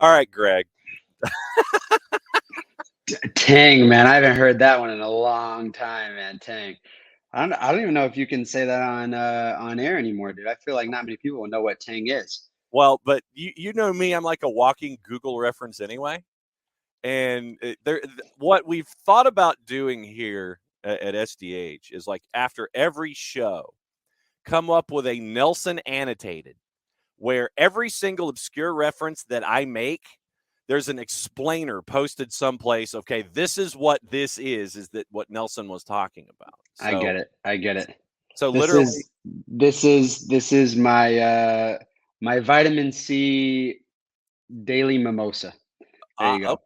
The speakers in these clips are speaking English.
All right, Greg. Tang, man. I haven't heard that one in a long time, man. Tang. I don't even know if you can say that on air anymore, dude. I feel like not many people will know what Tang is. Well, but you know me, I'm like a walking Google reference anyway. And what we've thought about doing here at SDH is like after every show, come up with a Nelson annotated where every single obscure reference that I make, there's an explainer posted someplace. Okay, this is what this is that what Nelson was talking about. So, I get it. I get it. So This literally, is my my vitamin C daily mimosa. There you go.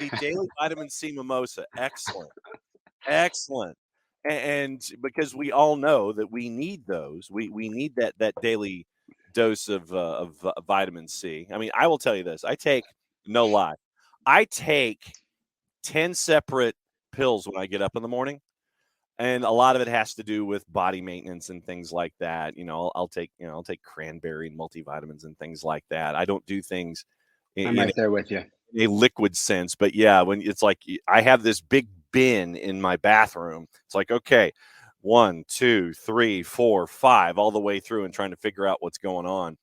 the daily vitamin C mimosa, excellent. Excellent. And because we all know that we need those, we need that daily dose of vitamin C. I mean, I will tell you this: no lie, I take 10 separate pills when I get up in the morning, and a lot of it has to do with body maintenance and things like that. I'll take cranberry and multivitamins and things like that. I don't do things I'm right there with you. a liquid sense, but yeah, when it's like I have this big bin in my bathroom, it's like, okay, 1, 2, 3, 4, 5, all the way through and trying to figure out what's going on.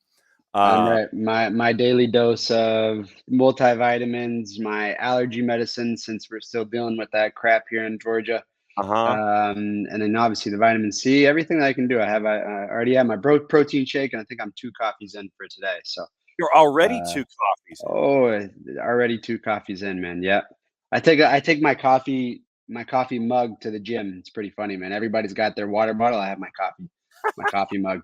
I'm right. My daily dose of multivitamins, my allergy medicine, since we're still dealing with that crap here in Georgia. And then obviously the vitamin C, everything that I can do. I already have my protein shake, and I think I'm 2 coffees in for today. So you're already 2 coffees in. Oh, already 2 coffees in, man. Yep. I take my coffee mug to the gym. It's pretty funny, man. Everybody's got their water bottle. I have my coffee mug.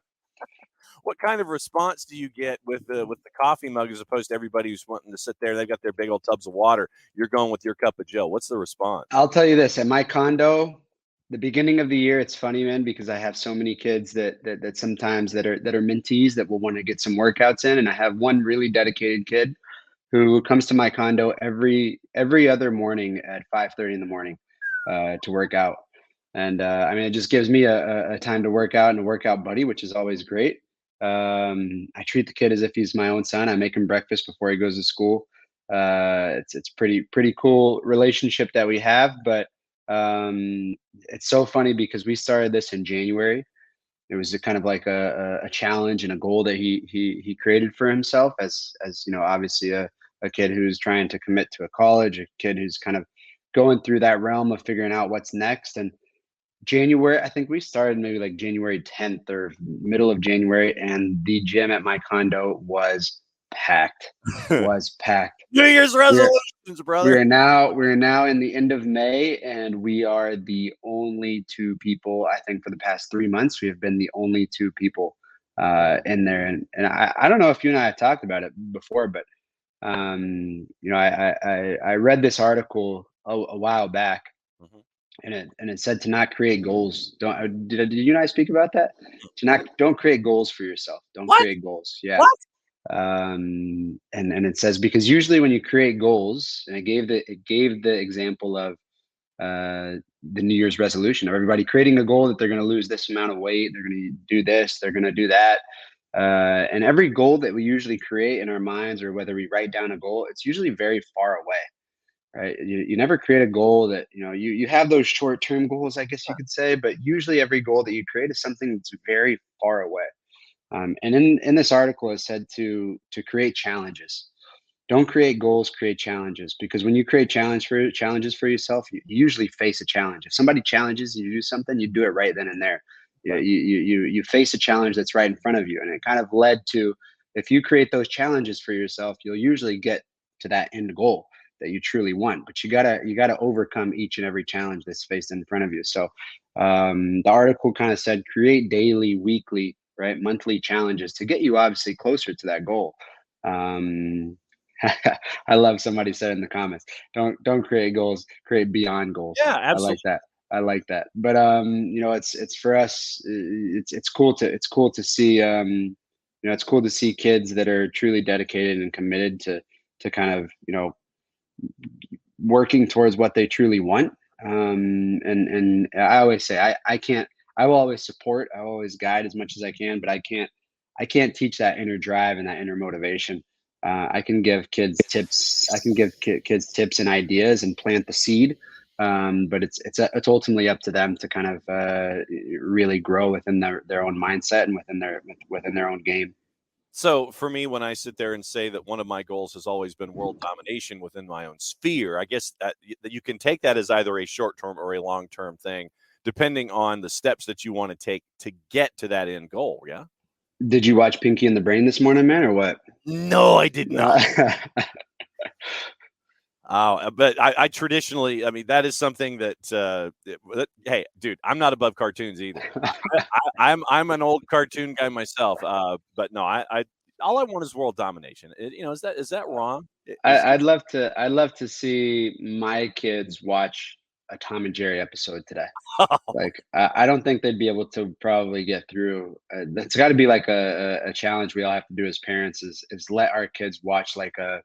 What kind of response do you get with the coffee mug as opposed to everybody who's wanting to sit there? They've got their big old tubs of water. You're going with your cup of Joe. What's the response? I'll tell you this, at my condo, the beginning of the year, it's funny, man, because I have so many kids that sometimes that are mentees that will want to get some workouts in, and I have one really dedicated kid who comes to my condo every other morning at 5:30 in the morning to work out. And I mean, it just gives me a time to work out and a workout buddy, which is always great. I treat the kid as if he's my own son. I make him breakfast before he goes to school. It's pretty cool relationship that we have. But it's so funny because we started this in January. It was a kind of like a challenge and a goal that he created for himself as obviously a kid who's trying to commit to a college, a kid who's kind of going through that realm of figuring out what's next. And January, I think we started maybe like January 10th or middle of January, and the gym at my condo was packed. Was packed. New Year's resolutions, brother. We're now in the end of May, and we are the only 2 people. I think for the past 3 months, we have been the only 2 people in there. And I don't know if you and I have talked about it before, but I read this article a while back. Mm-hmm. And it said to not create goals. Did you and I speak about that? Don't create goals for yourself. Don't create goals. Yeah. What? And it says because usually when you create goals, and it gave the example of the New Year's resolution of everybody creating a goal that they're going to lose this amount of weight, they're going to do this, they're going to do that. And every goal that we usually create in our minds, or whether we write down a goal, it's usually very far away. Right. You never create a goal that, you have those short-term goals, I guess you could say, but usually every goal that you create is something that's very far away. And in this article, it said to create challenges. Don't create goals, create challenges, because when you create challenges for yourself, you usually face a challenge. If somebody challenges you to do something, you do it right then and there. Right. You face a challenge that's right in front of you. And it kind of led to, if you create those challenges for yourself, you'll usually get to that end goal that you truly want. But you gotta overcome each and every challenge that's faced in front of you. So the article kind of said create daily, weekly, right, monthly challenges to get you obviously closer to that goal. I love somebody said in the comments, don't create goals, create beyond goals. Yeah, absolutely. I like that. But it's for us, it's cool to see it's cool to see kids that are truly dedicated and committed to kind of working towards what they truly want. And I always say I will always support, I will always guide as much as I can, but I can't teach that inner drive and that inner motivation. I can give kids tips. I can give kids tips and ideas and plant the seed. But it's ultimately up to them to kind of really grow within their own mindset and within their own game. So for me, when I sit there and say that one of my goals has always been world domination within my own sphere, I guess that you can take that as either a short term or a long term thing, depending on the steps that you want to take to get to that end goal. Yeah. Did you watch Pinky and the Brain this morning, man, or what? No, I did not. Uh, Oh, but I traditionally, I mean, that is something hey, dude, I'm not above cartoons either. I'm an old cartoon guy myself. But no, I all I want is world domination. Is that wrong? Is I'd love to see my kids watch a Tom and Jerry episode today. Like, I don't think they'd be able to probably get through. That's got to be like a challenge we all have to do as parents is let our kids watch like a,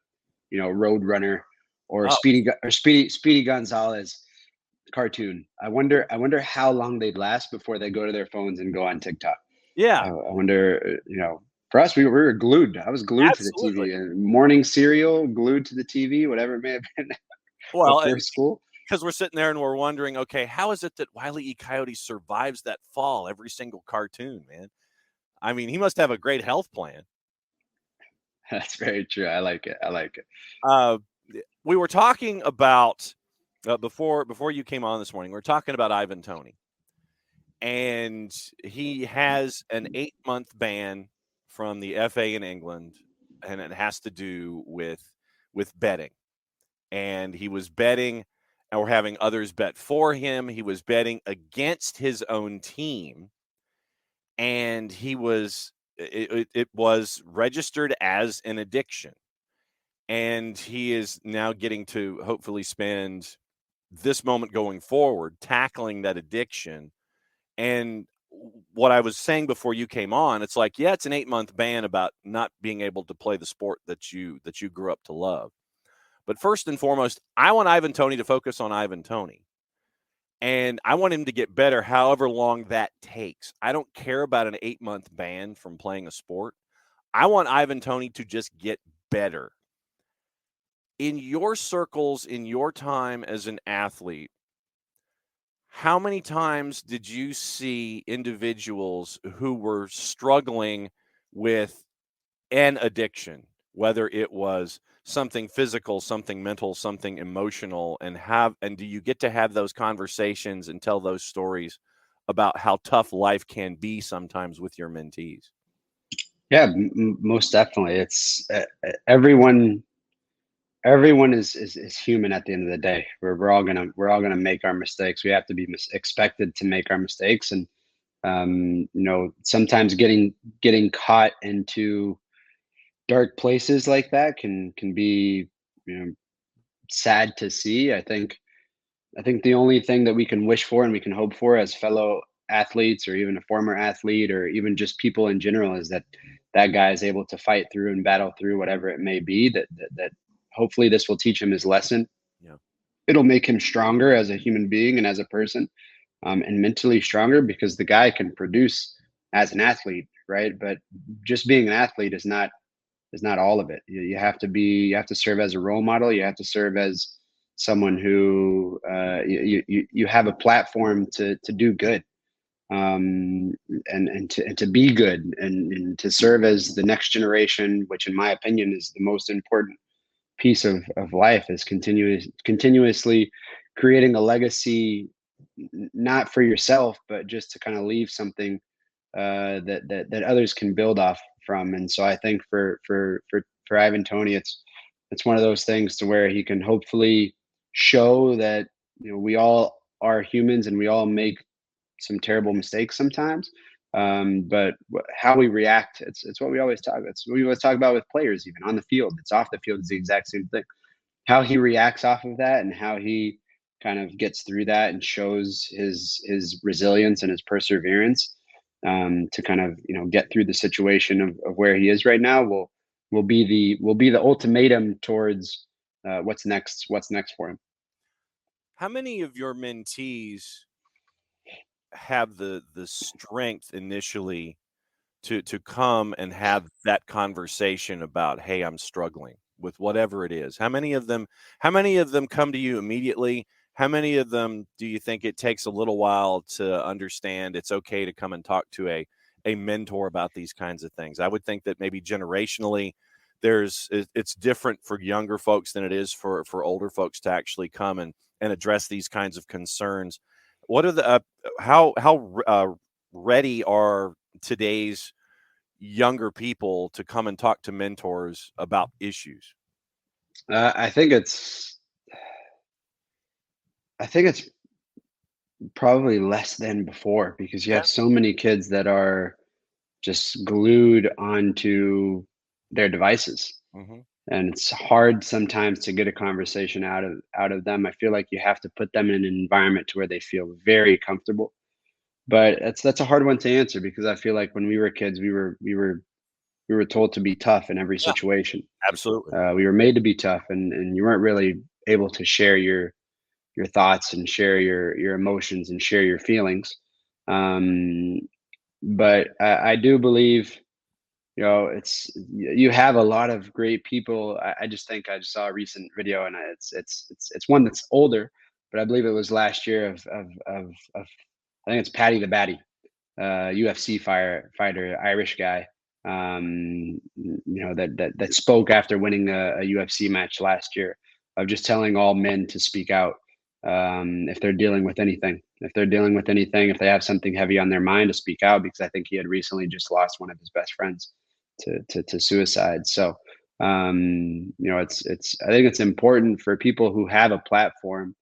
Road Runner or oh Speedy Gonzalez cartoon. I wonder how long they'd last before they go to their phones and go on TikTok. yeah, I wonder, for us, we were glued. I was glued to the absolutely. TV. Morning cereal, glued to the TV, whatever it may have been Well, before school. because we're sitting there and we're wondering, okay, how is it that Wile E. Coyote survives that fall every single cartoon, man? I mean, he must have a great health plan. That's very true. I like it. I like it. Uh, we were talking about before you came on this morning. We are talking about Ivan Toney, and he has an 8-month ban from the FA in England, and it has to do with betting. And he was betting, or having others bet for him. He was betting against his own team, and it was registered as an addiction. And he is now getting to hopefully spend this moment going forward tackling that addiction. And what I was saying before you came on, it's like, yeah, it's an 8-month ban about not being able to play the sport that you grew up to love. But first and foremost, I want Ivan Toney to focus on Ivan Toney. And I want him to get better however long that takes. I don't care about an 8-month ban from playing a sport. I want Ivan Toney to just get better. In your circles, in your time as an athlete, how many times did you see individuals who were struggling with an addiction, whether it was something physical, something mental, something emotional, and do you get to have those conversations and tell those stories about how tough life can be sometimes with your mentees? Yeah, most definitely. It's everyone is human at the end of the day. We're all gonna make our mistakes. We have to be expected to make our mistakes, and sometimes getting caught into dark places like that can be, sad to see. I think the only thing that we can wish for and we can hope for as fellow athletes or even a former athlete or even just people in general is that that guy is able to fight through and battle through whatever it may be, that hopefully this will teach him his lesson. Yeah. It'll make him stronger as a human being and as a person, and mentally stronger because the guy can produce as an athlete, right? But just being an athlete is not all of it. You have to serve as a role model. You have to serve as someone who you have a platform to do good, and to be good, and to serve as the next generation, which in my opinion is the most important piece of life, is continuously creating a legacy, not for yourself, but just to kind of leave something that others can build off from. And so I think for Ivan Toney, it's one of those things to where he can hopefully show that we all are humans and we all make some terrible mistakes sometimes. But how we react, it's what we always talk. It's what we always talk about with players, even on the field. It's off the field, it's the exact same thing. How he reacts off of that and how he kind of gets through that and shows his resilience and his perseverance, to kind of get through the situation of where he is right now will be the ultimatum towards what's next for him. How many of your mentees have the strength initially to come and have that conversation about, hey, I'm struggling with whatever it is? How many of them come to you immediately? How many of them do you think it takes a little while to understand it's okay to come and talk to a mentor about these kinds of things? I would think that maybe generationally it's different for younger folks than it is for older folks to actually come and address these kinds of concerns. What are the how ready are today's younger people to come and talk to mentors about issues? I think it's probably less than before because you Yeah. have so many kids that are just glued onto their devices, Hmm. and it's hard sometimes to get a conversation out of them. I feel like you have to put them in an environment to where they feel very comfortable. But that's a hard one to answer because I feel like when we were kids, we were told to be tough in every Yeah, situation. absolutely. We were made to be tough, and you weren't really able to share your thoughts and share your emotions and share your feelings. Um, but I do believe, you have a lot of great people. I just think I just saw a recent video, and it's one that's older, but I believe it was last year of I think it's Paddy the Baddy, UFC fighter, Irish guy. That spoke after winning a UFC match last year, of just telling all men to speak out, if they're dealing with anything. If they're dealing with anything, if they have something heavy on their mind, to speak out, because I think he had recently just lost one of his best friends to suicide. So, it's I think it's important for people who have a platform,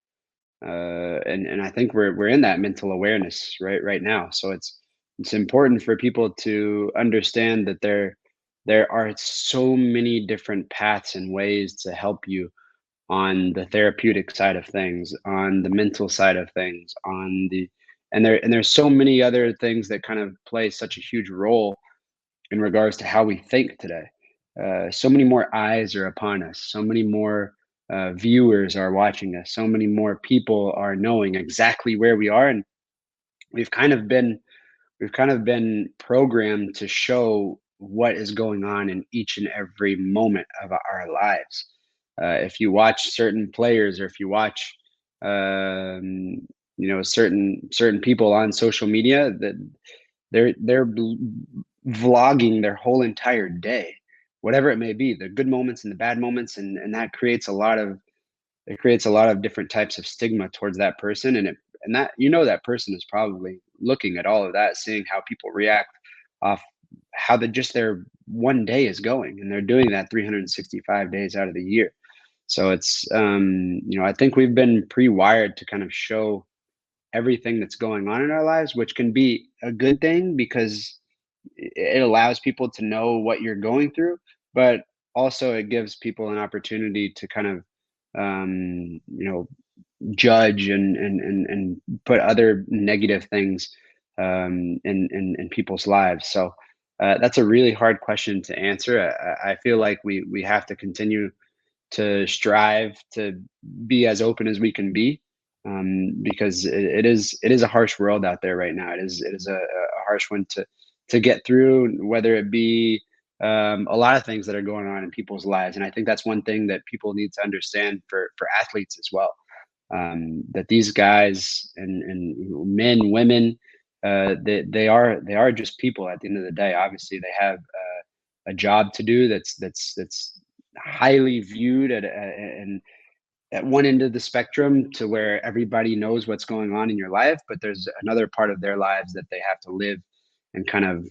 and I think we're in that mental awareness right now. So it's important for people to understand that there are so many different paths and ways to help you on the therapeutic side of things, on the mental side of things, on the and there's so many other things that kind of play such a huge role in regards to how we think today. So many more eyes are upon us. So many more viewers are watching us. So many more people are knowing exactly where we are, and we've kind of been we've kind of been programmed to show what is going on in each and every moment of our lives. If you watch certain players, or if you watch, um, certain people on social media, that they're vlogging their whole entire day, whatever it may be, the good moments and the bad moments, and that creates a lot of different types of stigma towards that person, and that that person is probably looking at all of that, seeing how people react off how just their one day is going, and they're doing that 365 days out of the year. So I think we've been pre-wired to kind of show everything that's going on in our lives, which can be a good thing because it allows people to know what you're going through, but also it gives people an opportunity to kind of, um, you know, judge and put other negative things, in people's lives. So that's a really hard question to answer. I feel like we have to continue to strive to be as open as we can be, because it is a harsh world out there right now. It is a harsh one to get through, whether it be, a lot of things that are going on in people's lives, and I think that's one thing that people need to understand for athletes as well, that these guys and men, women, they are just people at the end of the day. Obviously, they have a job to do that's highly viewed and at one end of the spectrum, to where everybody knows what's going on in your life, but there's another part of their lives that they have to live and kind of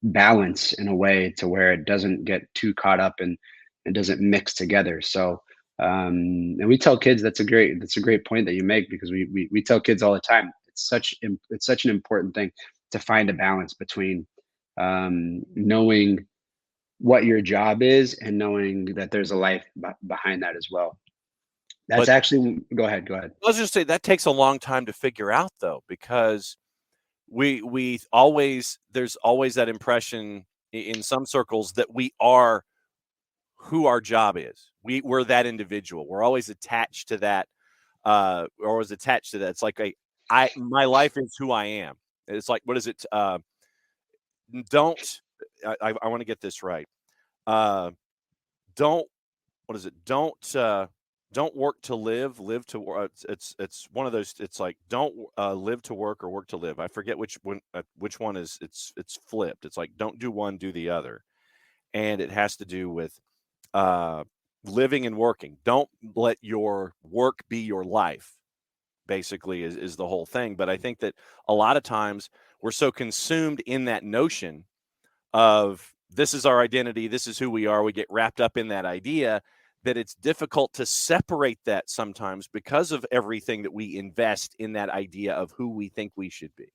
balance in a way to where it doesn't get too caught up and it doesn't mix together. So, and we tell kids, that's a great point that you make, because we tell kids all the time, it's such an important thing to find a balance between, knowing what your job is and knowing that there's a life behind that as well. That's But actually Go ahead, go ahead. let's just say that takes a long time to figure out, though, because we always there's always that impression in some circles that we are who our job is. We're that individual. We're always attached to that. Or always attached to that. It's like my life is who I am. It's like, what is it? don't. I want to get this right. Uh, don't what is it? Don't work to live, live to work. It's one of those. It's like don't live to work or work to live. I forget which one is. It's flipped. It's like don't do one, do the other, and it has to do with uh, living and working. Don't let your work be your life. Basically, is the whole thing. But I think that a lot of times we're so consumed in that notion of this is our identity, this is who we are. We get wrapped up in that idea that it's difficult to separate that sometimes because of everything that we invest in that idea of who we think we should be.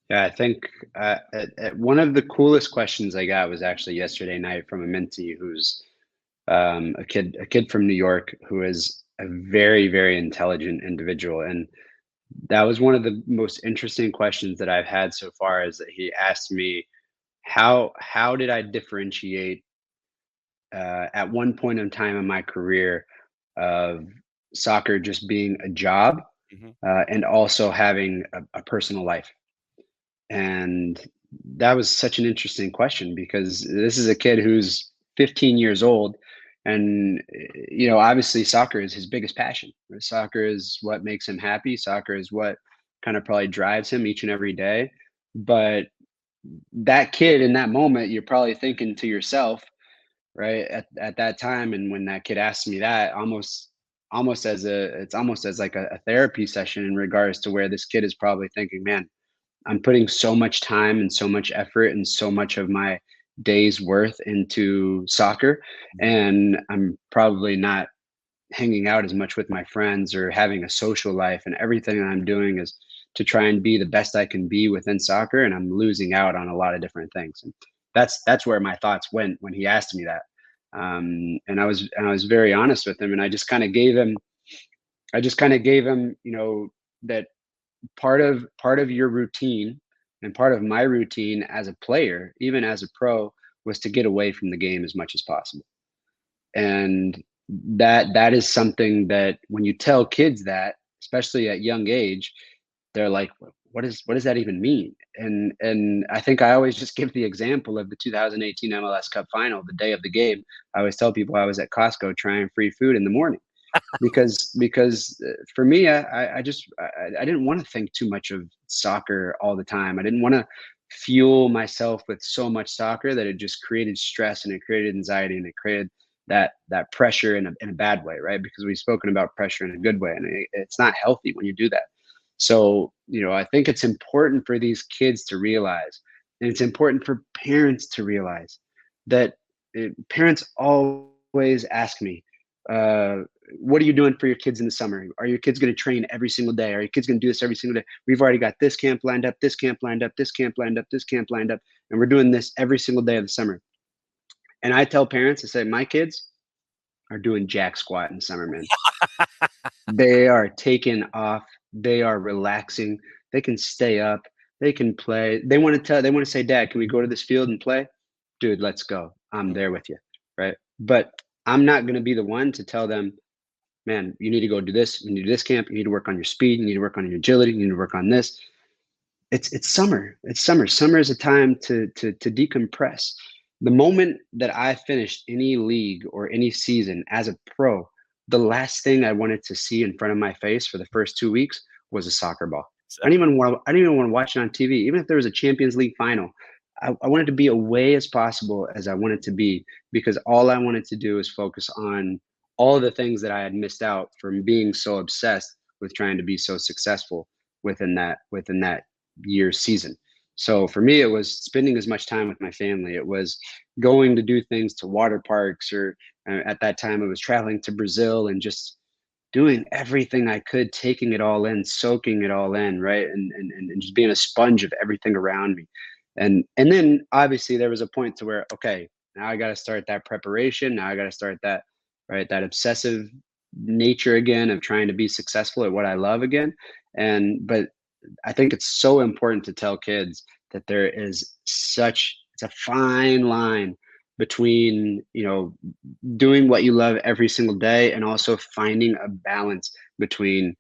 Yeah, I think one of the coolest questions I got was actually yesterday night from a mentee who's a kid from New York who is a very, very intelligent individual. And that was one of the most interesting questions that I've had so far is that he asked me, how did I differentiate at one point in time in my career of soccer just being a job Mhm. and also having a personal life? And that was such an interesting question because this is a kid who's 15 years old. And, obviously soccer is his biggest passion. Soccer is what makes him happy. Soccer is what kind of probably drives him each and every day. But that kid in that moment, you're probably thinking to yourself, right, at that time. And when that kid asked me that, it's almost as like a therapy session in regards to where this kid is probably thinking, man, I'm putting so much time and so much effort and so much of my day's worth into soccer, Mhm. and I'm probably not hanging out as much with my friends or having a social life, and everything that I'm doing is to try and be the best I can be within soccer, and I'm losing out on a lot of different things. And that's where my thoughts went when he asked me that. And I was very honest with him, and I just kind of gave him, that part of your routine and part of my routine as a player, even as a pro, was to get away from the game as much as possible. And that is something that when you tell kids that, especially at young age, they're like, what does that even mean?" And I think I always just give the example of the 2018 MLS Cup final, the day of the game. I always tell people I was at Costco trying free food in the morning because for me, I didn't want to think too much of soccer all the time. I didn't want to fuel myself with so much soccer that it just created stress and it created anxiety and it created that pressure in a bad way, right? Because we've spoken about pressure in a good way, and it's not healthy when you do that. So, I think it's important for these kids to realize, and it's important for parents to realize that parents always ask me, uh, what are you doing for your kids in the summer? Are your kids going to train every single day? Are your kids going to do this every single day? We've already got this camp lined up, this camp lined up, this camp lined up, this camp lined up, and we're doing this every single day of the summer. And I tell parents, I say, my kids are doing jack squat in summer, man. They are taking off. They are relaxing. They can stay up. They can play. They want to say, Dad, can we go to this field and play? Dude, let's go. I'm Mhm. there with you. Right. But I'm not going to be the one to tell them, man, you need to go do this. You need to do this camp. You need to work on your speed. You need to work on your agility. You need to work on this. It's summer. It's summer. Summer is a time to decompress. The moment that I finished any league or any season as a pro, the last thing I wanted to see in front of my face for the first 2 weeks was a soccer ball. I didn't even want to watch it on TV. Even if there was a Champions League final, I wanted to be away as possible as I wanted to be, because all I wanted to do is focus on all of the things that I had missed out from being so obsessed with trying to be so successful within that year's season. So for me, it was spending as much time with my family. It was going to do things to water parks, or at that time, it was traveling to Brazil and just doing everything I could, taking it all in, soaking it all in, right, and just being a sponge of everything around me. And then obviously there was a point to where, okay, now I got to start that preparation. Now I got to start that, right, that obsessive nature again of trying to be successful at what I love again. But I think it's so important to tell kids that there is it's a fine line between, doing what you love every single day and also finding a balance between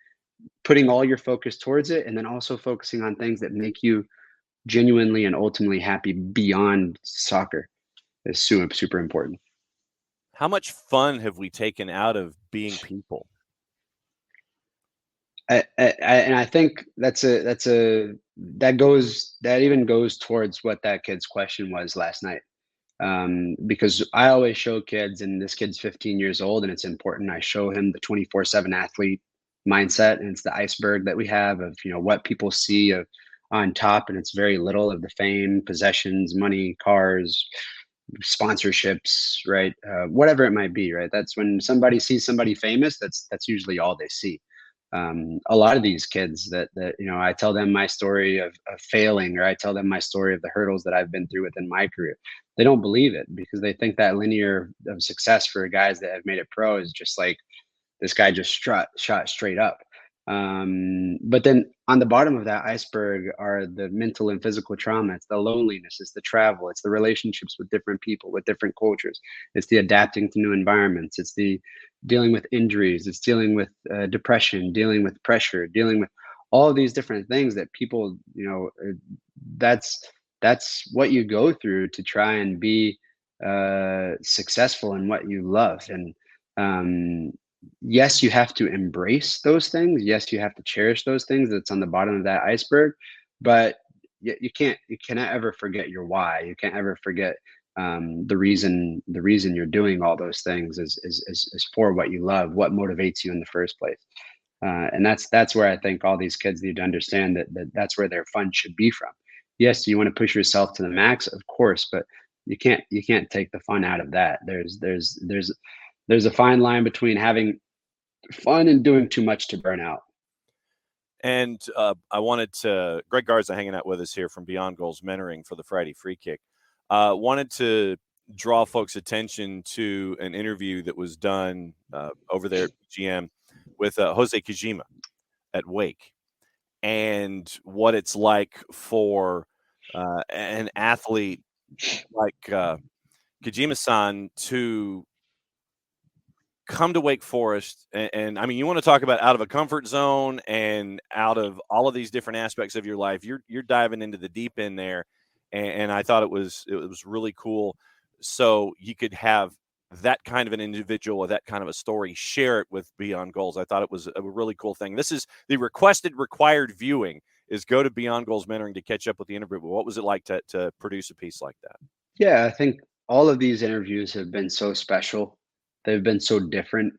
putting all your focus towards it and then also focusing on things that make you genuinely and ultimately happy beyond soccer is super, super important. How much fun have we taken out of being people? And I think that even goes towards what that kid's question was last night. Because I always show kids, and this kid's 15 years old, and it's important. I show him the 24/7 athlete mindset, and it's the iceberg that we have of what people see on top, and it's very little of the fame, possessions, money, cars, sponsorships, right? Whatever it might be, right? That's when somebody sees somebody famous. That's usually all they see. A lot of these kids that I tell them my story of failing, or I tell them my story of the hurdles that I've been through within my career. They don't believe it because they think that linear of success for guys that have made it pro is just like this guy just shot straight up. But then on the bottom of that iceberg are the mental and physical trauma. It's the loneliness, it's the travel, it's the relationships with different people, with different cultures, it's the adapting to new environments, it's the dealing with injuries, it's dealing with depression, dealing with pressure, dealing with all of these different things that people, that's that's what you go through to try and be successful in what you love. And um, yes, you have to embrace those things. Yes, you have to cherish those things that's on the bottom of that iceberg, but you cannot ever forget your why. You can't ever forget the reason you're doing all those things is for what you love, what motivates you in the first place. And that's where I think all these kids need to understand that's where their fun should be from. Yes, you want to push yourself to the max, of course, but you can't take the fun out of that. There's a fine line between having fun and doing too much to burn out. And I wanted to, Greg Garza hanging out with us here from Beyond Goals Mentoring for the Friday Free Kick. Wanted to draw folks' attention to an interview that was done over there at GM with Jose Kajima at Wake, and what it's like for an athlete like Kajima-san to come to Wake Forest, and I mean, you want to talk about out of a comfort zone and out of all of these different aspects of your life. You're diving into the deep end there, and I thought it was really cool. So you could have that kind of an individual or that kind of a story, share it with Beyond Goals. I thought it was a really cool thing. This is the required viewing is go to Beyond Goals Mentoring to catch up with the interview. But what was it like to produce a piece like that? Yeah, I think all of these interviews have been so special. They've been so different.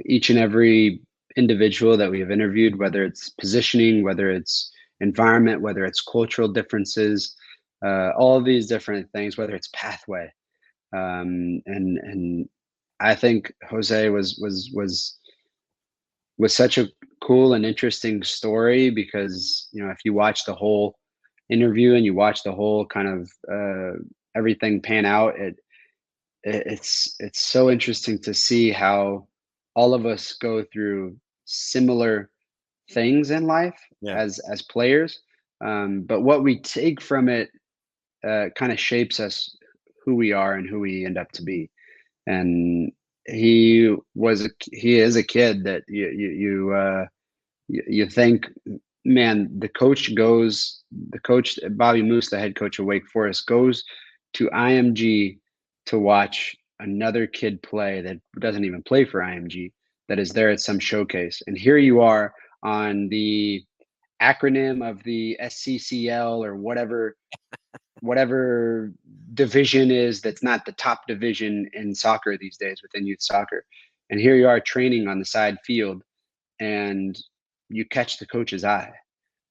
Each and every individual that we have interviewed, whether it's positioning, whether it's environment, whether it's cultural differences, all of these different things, whether it's pathway. And I think Jose was such a cool and interesting story because if you watch the whole interview and you watch the whole kind of everything pan out, it's so interesting to see how all of us go through similar things in life Yeah. as players, but what we take from it kind of shapes us, who we are and who we end up to be. And he is a kid that you think, man, the coach Bobby Moose, the head coach of Wake Forest, goes to IMG to watch another kid play that doesn't even play for IMG, that is there at some showcase, and here you are on the acronym of the SCCL or whatever division is that's not the top division in soccer these days within youth soccer, and here you are training on the side field, and you catch the coach's eye,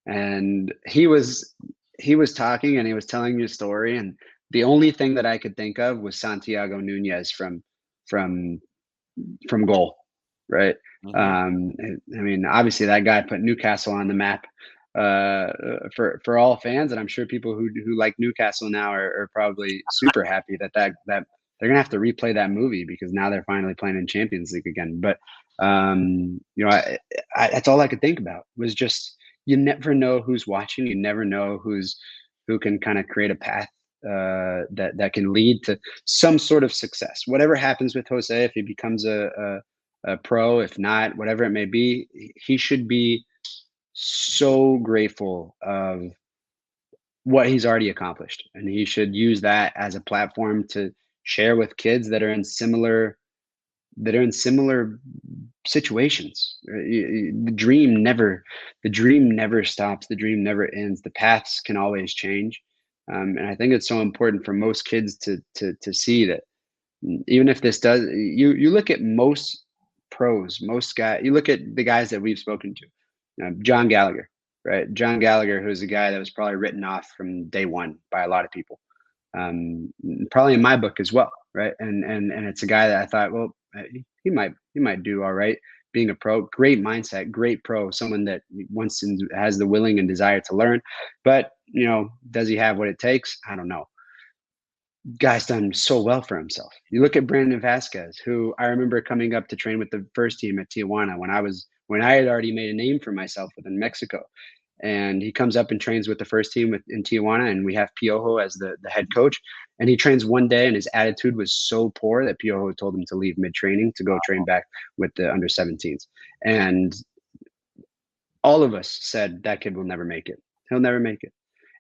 and he was talking and he was telling you a story, and the only thing that I could think of was Santiago Nunez from goal, right? Hmm. I mean, obviously that guy put Newcastle on the map for all fans, and I'm sure people who like Newcastle now are probably super happy that they're gonna have to replay that movie because now they're finally playing in Champions League again. But that's all I could think about was just you never know who's watching, you never know who can kind of create a path that can lead to some sort of success. Whatever happens with Jose, if he becomes a pro, if not, whatever it may be, he should be so grateful of what he's already accomplished, and he should use that as a platform to share with kids that are in similar situations. The dream never stops. The dream never ends. The paths can always change, and I think it's so important for most kids to see that. Even if this does, you look at most pros, most guys. You look at the guys that we've spoken to, John Gallagher, right? John Gallagher, who's a guy that was probably written off from day one by a lot of people, probably in my book as well, right? And it's a guy that I thought, well, he might do all right being a pro. Great mindset, great pro, someone that wants and has the willing and desire to learn. But does he have what it takes? I don't know. Guy's done so well for himself. You look at Brandon Vasquez, who I remember coming up to train with the first team at Tijuana when I had already made a name for myself within Mexico. And he comes up and trains with the first team in Tijuana, and we have Piojo as the head coach. And he trains one day, and his attitude was so poor that Piojo told him to leave mid training to go train back with the under 17s. And all of us said that kid will never make it. He'll never make it.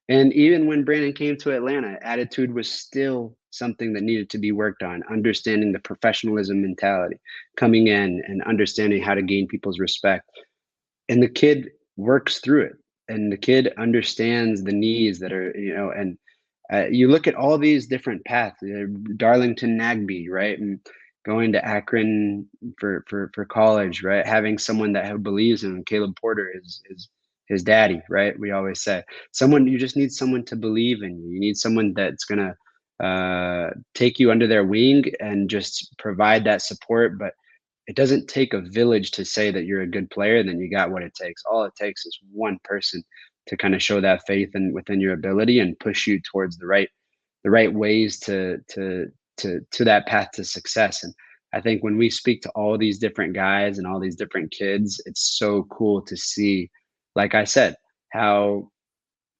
And even when Brandon came to Atlanta, attitude was still something that needed to be worked on, understanding the professionalism mentality, coming in and understanding how to gain people's respect. And the kid works through it. And the kid understands the needs that are, and you look at all these different paths, Darlington Nagby, right? And going to Akron for college, right? Having someone that believes in him. Caleb Porter is his daddy, right? We always say you just need someone to believe in you. You need someone that's gonna take you under their wing and just provide that support. But it doesn't take a village to say that you're a good player. Then you got what it takes. All it takes is one person to kind of show that faith and within your ability and push you towards the right ways to that path to success. And I think when we speak to all these different guys and all these different kids, it's so cool to see, like I said, how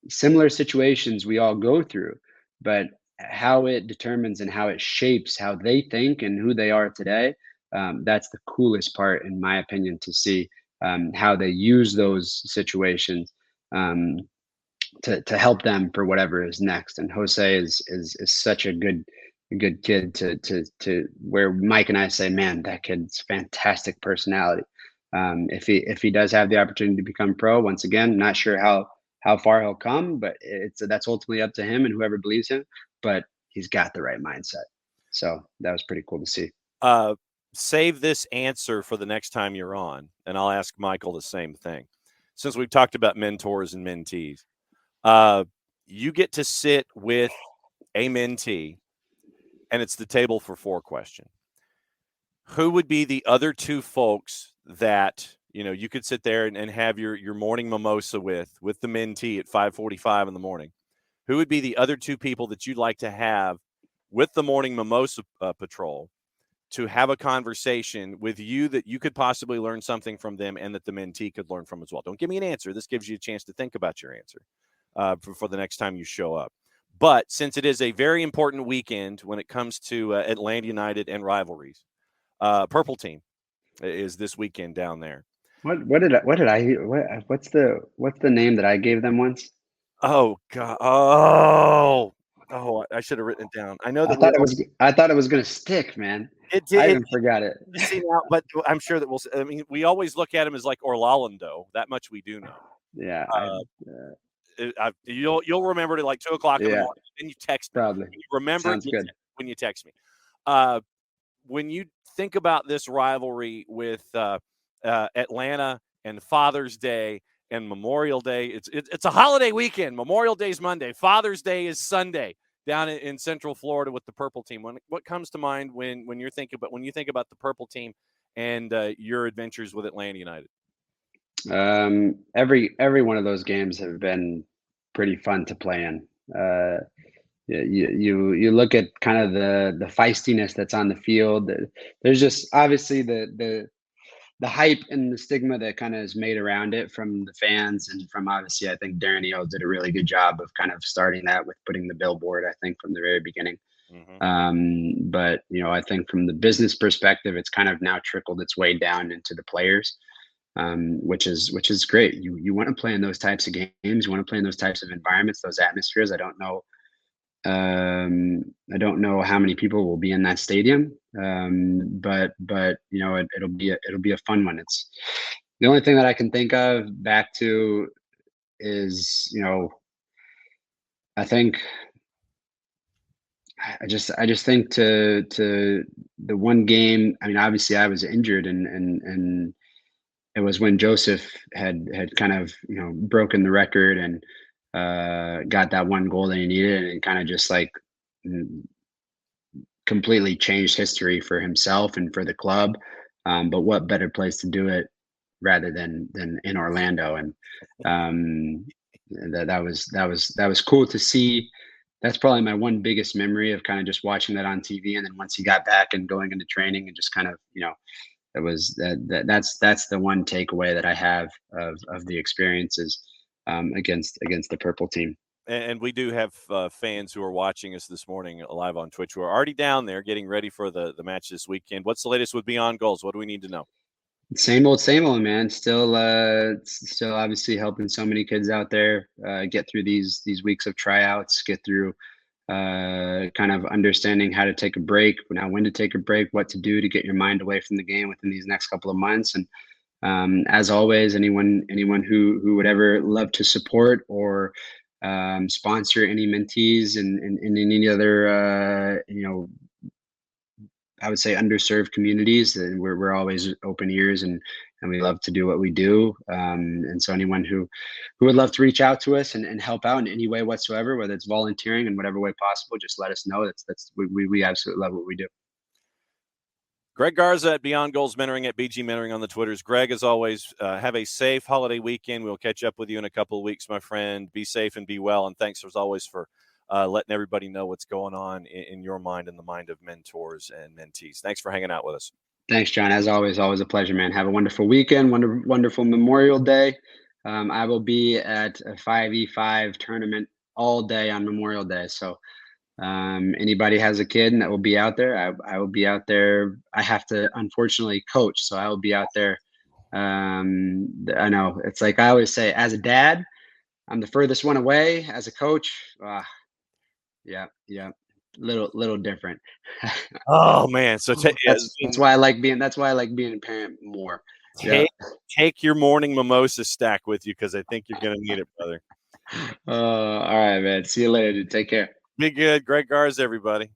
similar situations we all go through, but how it determines and how it shapes how they think and who they are today. That's the coolest part, in my opinion, to see how they use those situations um, to help them for whatever is next. And Jose is such a good kid to where Mike and I say, man, that kid's fantastic personality. If he does have the opportunity to become pro, once again, not sure how far he'll come, but that's ultimately up to him and whoever believes him. But he's got the right mindset. So that was pretty cool to see. Save this answer for the next time you're on, and I'll ask Michael the same thing. Since we've talked about mentors and mentees, you get to sit with a mentee, and it's the table for four question. Who would be the other two folks that you could sit there and have your morning mimosa with the mentee at 5:45 in the morning? Who would be the other two people that you'd like to have with the morning mimosa patrol to have a conversation with you that you could possibly learn something from them and that the mentee could learn from as well? Don't give me an answer. This gives you a chance to think about your answer for the next time you show up. But since it is a very important weekend when it comes to Atlanta United and rivalries, Purple Team is this weekend down there. What's the name that I gave them once? Oh God! Oh! I should have written it down. I know that I thought it was gonna stick, man. It did. I even forgot it. See now, but I'm sure that I mean, we always look at him as like Orlando. That much we do know. Yeah. You'll remember it at like 2:00 in the morning. Then you text me. Probably. When you remember Sounds good. when you text me. When you think about this rivalry with Atlanta and Father's Day and Memorial Day, it's a holiday weekend. Memorial Day is Monday. Father's Day is Sunday down in Central Florida with the Purple Team. What comes to mind when you think about the Purple Team and your adventures with Atlanta United? Every one of those games have been pretty fun to play in. You look at kind of the feistiness that's on the field. There's just obviously the hype and the stigma that kind of is made around it from the fans and from, obviously, I think Darren Eales did a really good job of kind of starting that with putting the billboard, I think, from the very beginning. Mm-hmm. But I think from the business perspective, it's kind of now trickled its way down into the players. which is great. You want to play in those types of games. You want to play in those types of environments, those atmospheres. I don't know how many people will be in that stadium, but it'll be a fun one. It's the only thing that I can think of back to is I think I just think to the one game. I mean, obviously I was injured, and it was when Joseph had kind of broken the record and got that one goal that he needed, and kind of just like mm, completely changed history for himself and for the club. But what better place to do it rather than in Orlando? And um, that was cool to see. That's probably my one biggest memory of kind of just watching that on TV. And then once he got back and going into training and just kind of that was that's the one takeaway that I have of the experiences against the purple team. And we do have fans who are watching us this morning live on Twitch who are already down there getting ready for the match this weekend. What's the latest with Beyond Goals? What do we need to know? Same old, man. Still obviously helping so many kids out there get through these weeks of tryouts, get through kind of understanding how to take a break, now when to take a break, what to do to get your mind away from the game within these next couple of months. And as always, anyone who would ever love to support or sponsor any mentees and any other I would say underserved communities, and we're always open ears, and we love to do what we do. And so anyone who would love to reach out to us and help out in any way whatsoever, whether it's volunteering in whatever way possible, just let us know. We absolutely love what we do. Greg Garza at Beyond Goals Mentoring, at BG Mentoring on the Twitters. Greg, as always, have a safe holiday weekend. We'll catch up with you in a couple of weeks, my friend. Be safe and be well. And thanks as always for letting everybody know what's going on in your mind and the mind of mentors and mentees. Thanks for hanging out with us. Thanks, John. As always a pleasure, man. Have a wonderful weekend, wonderful Memorial Day. I will be at a 5v5 tournament all day on Memorial Day. So anybody has a kid and that will be out there, I will be out there. I have to unfortunately coach, so I will be out there. I know it's like I always say, as a dad, I'm the furthest one away. As a coach, yeah, little different. Oh man, so that's why I like being a parent more. Take your morning mimosa stack with you, because I think you're going to need it, brother. All right, man. See you later, dude. Take care. Be good. Greg Garza, everybody.